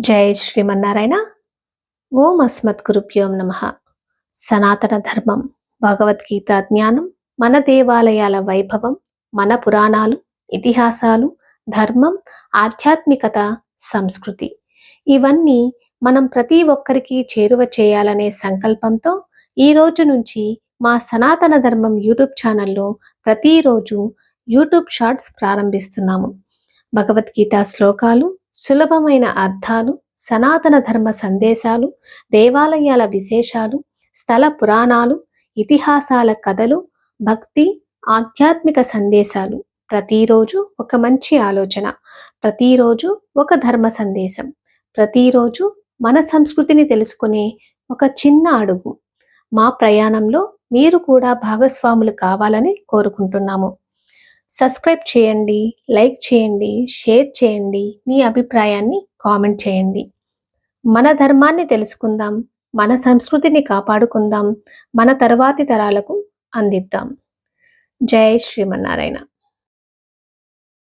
జై శ్రీమన్నారాయణ. ఓం అస్మద్గురుభ్యోం నమః. సనాతన ధర్మం, భగవద్గీత జ్ఞానం, మన దేవాలయాల వైభవం, మన పురాణాలు, ఇతిహాసాలు, ధర్మం, ఆధ్యాత్మికత, సంస్కృతి ఇవన్నీ మనం ప్రతి ఒక్కరికి చేరువ చేయాలనే సంకల్పంతో ఈ రోజు నుంచి మా సనాతన ధర్మం యూట్యూబ్ ఛానల్లో ప్రతిరోజు యూట్యూబ్ షార్ట్స్ ప్రారంభిస్తున్నాము. భగవద్గీత శ్లోకాలు, సులభమైన అర్థాలు, సనాతన ధర్మ సందేశాలు, దేవాలయాల విశేషాలు, స్థల పురాణాలు, ఇతిహాసాల కథలు, భక్తి, ఆధ్యాత్మిక సందేశాలు. ప్రతిరోజు ఒక మంచి ఆలోచన, ప్రతిరోజు ఒక ధర్మ సందేశం, ప్రతిరోజు మన సంస్కృతిని తెలుసుకునే ఒక చిన్న అడుగు. మా ప్రయాణంలో మీరు కూడా భాగస్వాములు కావాలని కోరుకుంటున్నాము. సబ్స్క్రైబ్ చేయండి, లైక్ చేయండి, షేర్ చేయండి, మీ అభిప్రాయాన్ని కామెంట్ చేయండి. మన ధర్మాన్ని తెలుసుకుందాం, మన సంస్కృతిని కాపాడుకుందాం, మన తర్వాతి తరాలకు అందిద్దాం. జై శ్రీమన్నారాయణ.